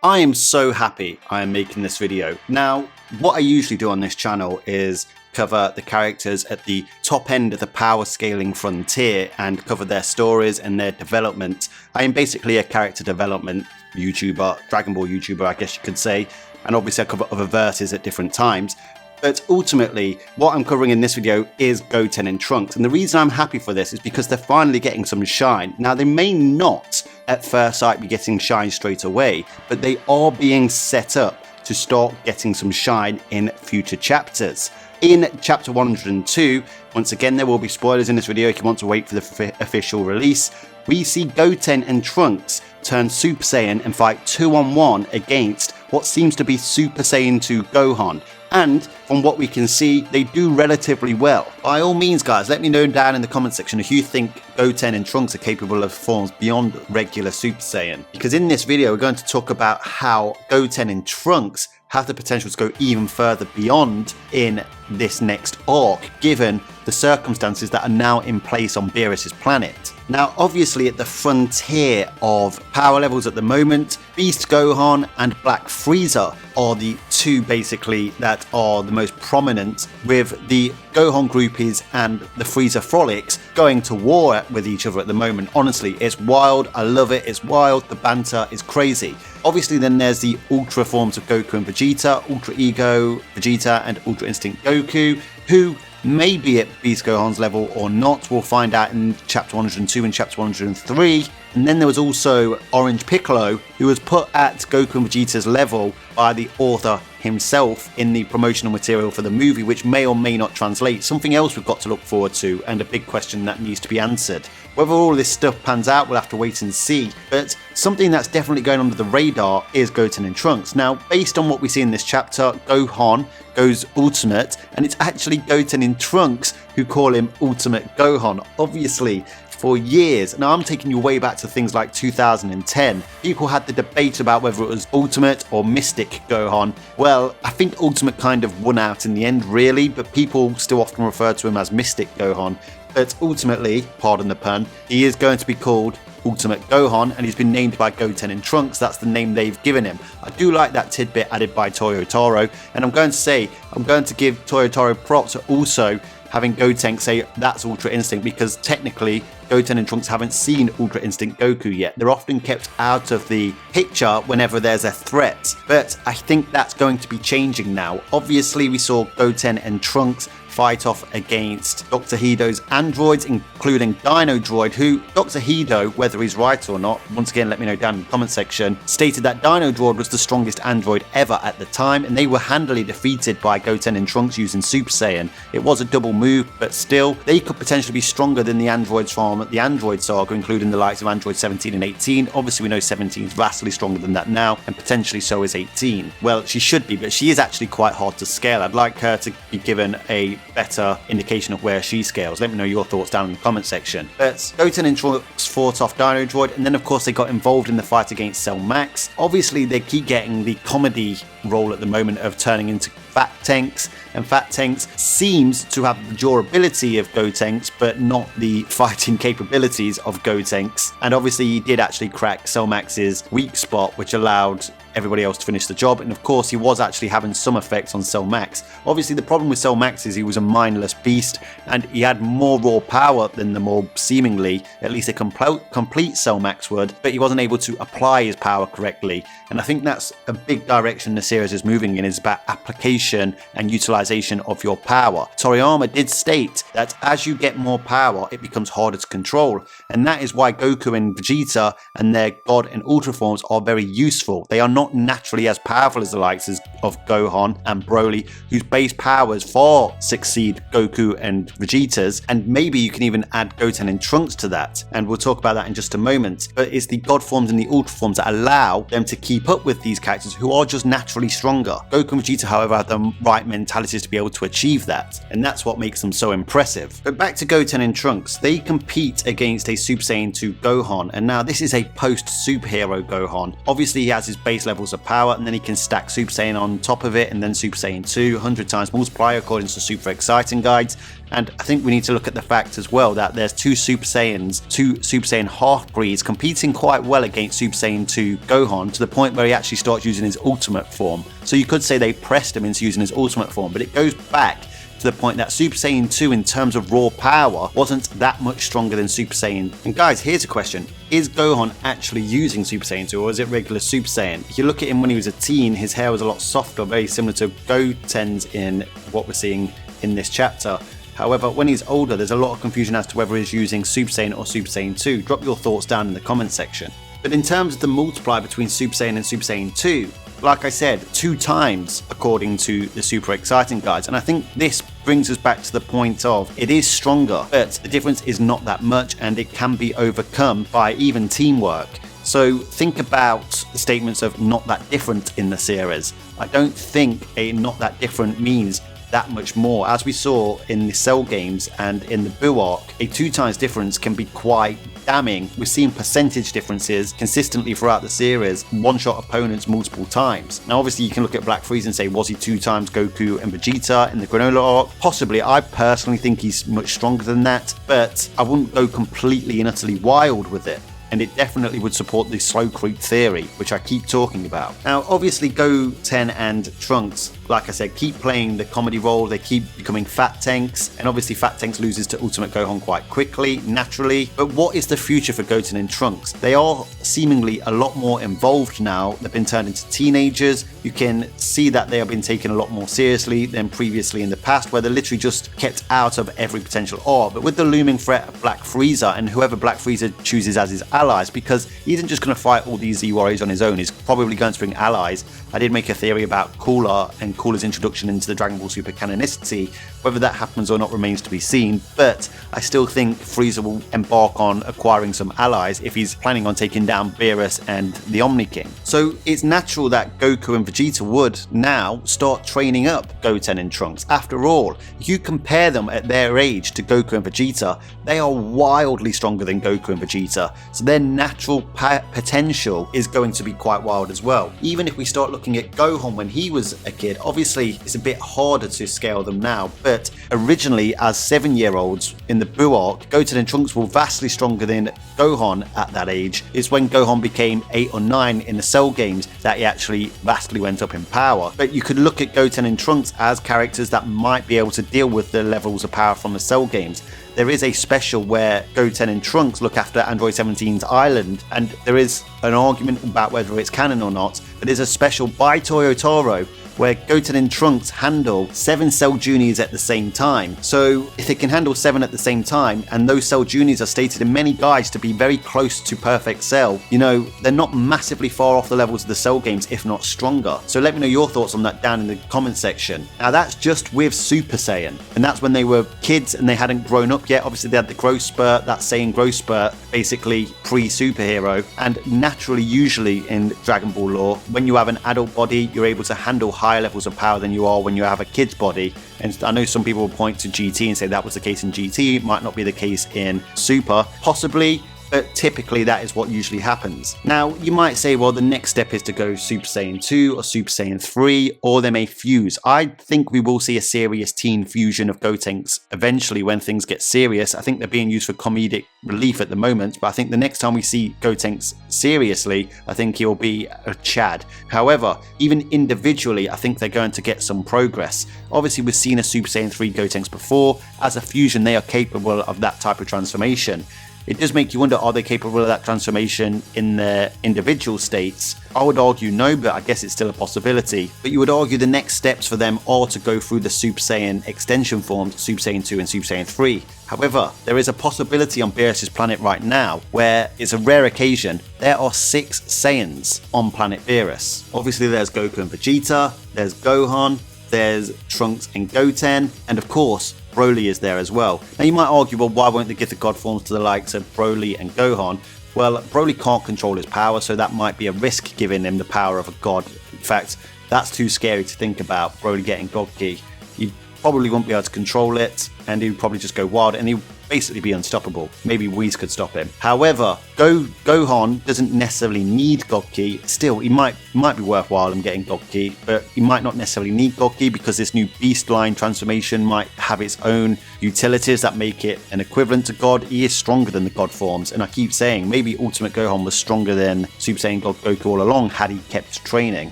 I am so happy I am making this video. Now, what I usually do on this channel is cover the characters at the top end of the power scaling frontier and cover their stories and their development. I am basically a character development YouTuber, Dragon Ball YouTuber, I guess you could say, and obviously I cover other verses at different times. But ultimately, what I'm covering in this video is Goten and Trunks, and the reason I'm happy for this is because they're finally getting some shine. Now, they may not at first sight be getting shine straight away, but they are being set up to start getting some shine in future chapters. In chapter 102, once again there will be spoilers in this video if you want to wait for the official release, we see Goten and Trunks turn Super Saiyan and fight 2-on-1 against what seems to be Super Saiyan 2 Gohan. And from what we can see, they do relatively well. By all means, guys, let me know down in the comment section if you think Goten and Trunks are capable of forms beyond regular Super Saiyan. Because in this video, we're going to talk about how Goten and Trunks have the potential to go even further beyond in this next arc, given the circumstances that are now in place on Beerus' planet. Now, obviously at the frontier of power levels at the moment, Beast Gohan and Black Frieza are the two basically that are the most prominent, with the Gohan groupies and the Frieza frolics going to war with each other at the moment. Honestly, it's wild, I love it, it's wild, the banter is crazy. Obviously then there's the Ultra forms of Goku and Vegeta, Ultra Ego Vegeta and Ultra Instinct Goku, who may be at Beast Gohan's level or not. We'll find out in chapter 102 and chapter 103. And then there was also Orange Piccolo, who was put at Goku and Vegeta's level by the author himself in the promotional material for the movie, which may or may not translate. Something else we've got to look forward to, and a big question that needs to be answered. Whether all this stuff pans out, we'll have to wait and see. But something that's definitely going under the radar is Goten and Trunks. Now, based on what we see in this chapter, Gohan goes Ultimate, and it's actually Goten and Trunks who call him Ultimate Gohan. Obviously, for years, now I'm taking you way back to things like 2010, people had the debate about whether it was Ultimate or Mystic Gohan. Well, I think Ultimate kind of won out in the end really, but people still often refer to him as Mystic Gohan. But ultimately, pardon the pun, he is going to be called Ultimate Gohan, and he's been named by Goten and Trunks. That's the name they've given him. I do like that tidbit added by Toyotaro, and I'm going to give Toyotaro props for also having Goten say that's Ultra Instinct, because technically Goten and Trunks haven't seen Ultra Instinct Goku yet. They're often kept out of the picture whenever there's a threat, but I think that's going to be changing now. Obviously we saw Goten and Trunks fight off against Dr. Hido's androids, including Dino Droid, who Dr. Hido, whether he's right or not, once again let me know down in the comment section, stated that Dino Droid was the strongest android ever at the time, and they were handily defeated by Goten and Trunks using Super Saiyan. It was a double move, but still, they could potentially be stronger than the androids from the Android saga, including the likes of Android 17 and 18. Obviously we know 17 is vastly stronger than that now, and potentially so is 18. Well, she should be, but she is actually quite hard to scale. I'd like her to be given a better indication of where she scales. Let me know your thoughts down in the comment section. But Goten and Trunks fought off Dino Droid, and then of course they got involved in the fight against Cell Max. Obviously they keep getting the comedy role at the moment of turning into Fat Tanks, and Fat Tanks seems to have the durability of Gotenks but not the fighting capabilities of Gotenks. And obviously he did actually crack Cell Max's weak spot, which allowed everybody else to finish the job, and of course he was actually having some effects on Cell Max. Obviously the problem with Cell Max is he was a mindless beast, and he had more raw power than the more seemingly, at least a complete Cell Max would, but he wasn't able to apply his power correctly. And I think that's a big direction the series is moving in, is about application and utilization of your power. Toriyama did state that as you get more power, it becomes harder to control, and that is why Goku and Vegeta and their God and Ultra forms are very useful. They are not naturally as powerful as the likes of Gohan and Broly, whose base powers far succeed Goku and Vegeta's, and maybe you can even add Goten and Trunks to that, and we'll talk about that in just a moment. But it's the God forms and the Ultra forms that allow them to keep up with these characters who are just naturally stronger. Goku and Vegeta, however, have the right mentalities to be able to achieve that, and that's what makes them so impressive. But back to Goten and Trunks, they compete against a Super Saiyan 2 Gohan, and now this is a post-superhero Gohan. Obviously he has his base levels of power, and then he can stack Super Saiyan on top of it, and then Super Saiyan 2, 100 times multiplier according to Super Exciting guides. And I think we need to look at the fact as well that there's two Super Saiyan half-breeds competing quite well against Super Saiyan 2 Gohan, to the point where he actually starts using his ultimate form. So you could say they pressed him into using his ultimate form, but it goes back to the point that Super Saiyan 2 in terms of raw power wasn't that much stronger than Super Saiyan. And guys, here's a question. Is Gohan actually using Super Saiyan 2, or is it regular Super Saiyan? If you look at him when he was a teen, his hair was a lot softer, very similar to Goten's in what we're seeing in this chapter. However, when he's older, there's a lot of confusion as to whether he's using Super Saiyan or Super Saiyan 2. Drop your thoughts down in the comment section. But in terms of the multiplier between Super Saiyan and Super Saiyan 2, like I said, 2 times according to the Super Exciting guides. And I think this brings us back to the point of it is stronger, but the difference is not that much, and it can be overcome by even teamwork. So think about the statements of not that different in the series. I don't think a not that different means that much more. As we saw in the Cell games and in the Buu arc, a 2 times difference can be quite damning. We've seen percentage differences consistently throughout the series, one-shot opponents multiple times. Now obviously you can look at Black Frieza and say, was he 2 times Goku and Vegeta in the Granola arc? Possibly. I personally think he's much stronger than that, but I wouldn't go completely and utterly wild with it. And it definitely would support the slow creep theory, which I keep talking about. Now, obviously, Goten and Trunks, like I said, keep playing the comedy role. They keep becoming Fat Tanks, and obviously Fat Tanks loses to Ultimate Gohan quite quickly, naturally. But what is the future for Goten and Trunks? They are seemingly a lot more involved now. They've been turned into teenagers. You can see that they have been taken a lot more seriously than previously in the past, where they're literally just kept out of every potential arc. But with the looming threat of Black Frieza, and whoever Black Frieza chooses as his allies, because he isn't just going to fight all these Z warriors on his own, he's probably going to bring allies. I did make a theory about Cooler and Cooler's introduction into the Dragon Ball Super canonicity. Whether that happens or not remains to be seen, but I still think Frieza will embark on acquiring some allies if he's planning on taking down Beerus and the Omni King. So it's natural that Goku and Vegeta would now start training up Goten and Trunks. After all, if you compare them at their age to Goku and Vegeta, they are wildly stronger than Goku and Vegeta, so their natural potential is going to be quite wild as well. Even if we start looking at Gohan when he was a kid, obviously it's a bit harder to scale them now, but originally as 7-year-olds in the Buu arc, Goten and Trunks were vastly stronger than Gohan at that age. It's when Gohan became 8 or 9 in the Cell games that he actually vastly went up in power. But you could look at Goten and Trunks as characters that might be able to deal with the levels of power from the Cell games. There is a special where Goten and Trunks look after Android 17's island, and there is an argument about whether it's canon or not, but there's a special by Toyotaro where Goten and Trunks handle 7 Cell Juniors at the same time. So if they can handle 7 at the same time, and those Cell Juniors are stated in many guides to be very close to perfect Cell, you know, they're not massively far off the levels of the Cell games, if not stronger. So let me know your thoughts on that down in the comment section. Now that's just with Super Saiyan, and that's when they were kids and they hadn't grown up yet. Obviously they had the growth spurt, that Saiyan growth spurt, basically pre-superhero, and naturally usually in Dragon Ball lore, when you have an adult body, you're able to handle higher levels of power than you are when you have a kid's body. And I know some people will point to GT and say that was the case in GT, it might not be the case in Super, possibly, but typically that is what usually happens. Now you might say, well, the next step is to go Super Saiyan 2 or Super Saiyan 3, or they may fuse. I think we will see a serious teen fusion of Gotenks eventually when things get serious. I think they're being used for comedic relief at the moment, but I think the next time we see Gotenks seriously, I think he'll be a Chad. However, even individually, I think they're going to get some progress. Obviously, we've seen a Super Saiyan 3 Gotenks before. As a fusion, they are capable of that type of transformation. It does make you wonder, are they capable of that transformation in their individual states? I would argue no, but I guess it's still a possibility. But you would argue the next steps for them are to go through the Super Saiyan extension forms, Super Saiyan 2 and Super Saiyan 3. However, there is a possibility on Beerus' planet right now where it's a rare occasion. There are 6 Saiyans on planet Beerus. Obviously there's Goku and Vegeta, there's Gohan, there's Trunks and Goten, and of course, Broly is there as well. Now you might argue, well, why won't they give the god forms to the likes of Broly and Gohan? Well, Broly can't control his power, so that might be a risk giving him the power of a god. In fact, that's too scary to think about, Broly getting God Ki. He probably won't be able to control it, and he'd probably just go wild, and he basically be unstoppable. Maybe Whis could stop him. However, Gohan doesn't necessarily need God Ki. Still, it might be worthwhile him getting God Ki, but he might not necessarily need God Ki because this new Beast Line transformation might have its own utilities that make it an equivalent to God. He is stronger than the God forms, and I keep saying maybe Ultimate Gohan was stronger than Super Saiyan God Goku all along had he kept training.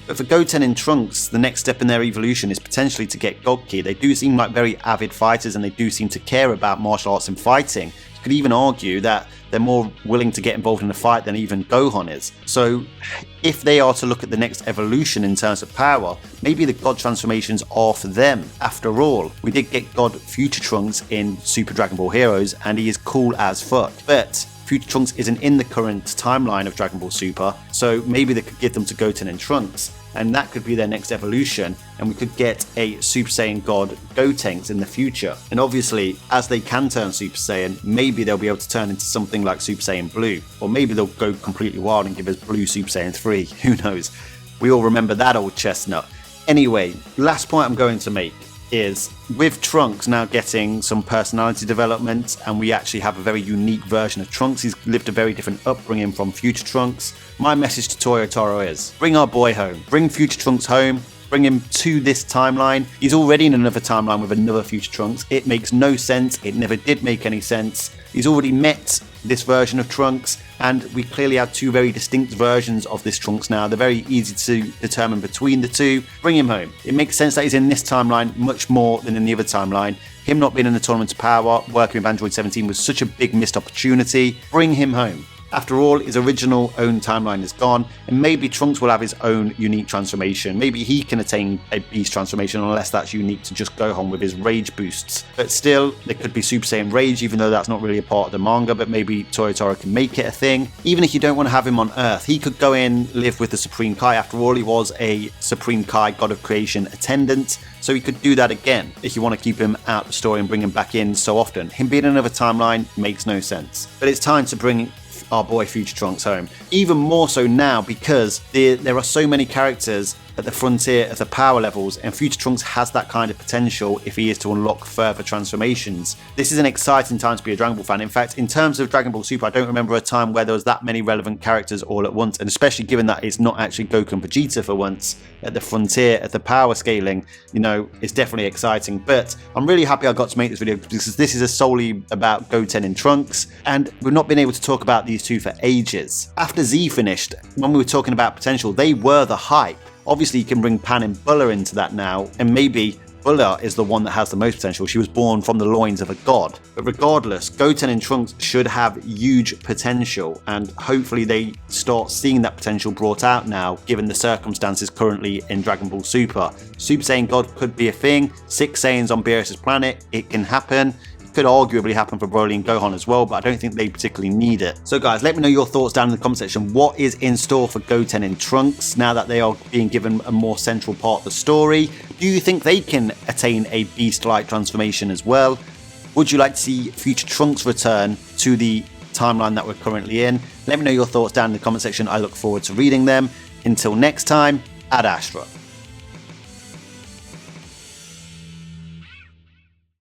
But for Goten and Trunks, the next step in their evolution is potentially to get God Ki. They do seem like very avid fighters, and they do seem to care about martial arts and fighting. You could even argue that they're more willing to get involved in a fight than even Gohan is. So if they are to look at the next evolution in terms of power, maybe the God transformations are for them. After all, we did get God Future Trunks in Super Dragon Ball Heroes, and he is cool as fuck. But Future Trunks isn't in the current timeline of Dragon Ball Super, so maybe they could give them to Goten and Trunks, and that could be their next evolution, and we could get a Super Saiyan God Gotenks in the future. And obviously, as they can turn Super Saiyan, maybe they'll be able to turn into something like Super Saiyan Blue, or maybe they'll go completely wild and give us Blue Super Saiyan 3, who knows. We all remember that old chestnut. Anyway, last point I'm going to make is with Trunks now getting some personality development, and we actually have a very unique version of Trunks. He's lived a very different upbringing from Future Trunks. My message to Toyotaro is bring our boy home, bring Future Trunks home, bring him to this timeline. He's already in another timeline with another Future Trunks. It makes no sense. It never did make any sense. He's already met this version of Trunks, and we clearly have two very distinct versions of this Trunks now. They're very easy to determine between the two. Bring him home. It makes sense that he's in this timeline much more than in the other timeline. Him not being in the Tournament of Power, working with Android 17 was such a big missed opportunity. Bring him home. After all, his original own timeline is gone, and maybe Trunks will have his own unique transformation. Maybe he can attain a beast transformation, unless that's unique to just Gohan with his rage boosts. But still, there could be Super Saiyan Rage, even though that's not really a part of the manga, but maybe Toyotaro can make it a thing. Even if you don't want to have him on Earth, he could go in, live with the Supreme Kai. After all, he was a Supreme Kai God of Creation attendant, so he could do that again if you want to keep him out of the story and bring him back in so often. Him being in another timeline makes no sense. But it's time to bring our boy Future Trunks home. Even more so now, because there are so many characters at the frontier of the power levels, and Future Trunks has that kind of potential if he is to unlock further transformations. This is an exciting time to be a Dragon Ball fan. In fact, in terms of Dragon Ball Super, I don't remember a time where there was that many relevant characters all at once, and especially given that it's not actually Goku and Vegeta for once at the frontier of the power scaling, you know, it's definitely exciting. But I'm really happy I got to make this video, because this is solely about Goten and Trunks, and we've not been able to talk about these two for ages. After Z finished, when we were talking about potential, they were the hype. Obviously, you can bring Pan and Bulla into that now, and maybe Bulla is the one that has the most potential. She was born from the loins of a god. But regardless, Goten and Trunks should have huge potential, and hopefully they start seeing that potential brought out now, given the circumstances currently in Dragon Ball Super. Super Saiyan God could be a thing. 6 Saiyans on Beerus' planet, it can happen. Could arguably happen for Broly and Gohan as well, but I don't think they particularly need it. So guys, let me know your thoughts down in the comment section. What is in store for Goten and Trunks now that they are being given a more central part of the story? Do you think they can attain a beast-like transformation as well? Would you like to see Future Trunks return to the timeline that we're currently in? Let me know your thoughts down in the comment section. I look forward to reading them. Until next time, Ad Astra.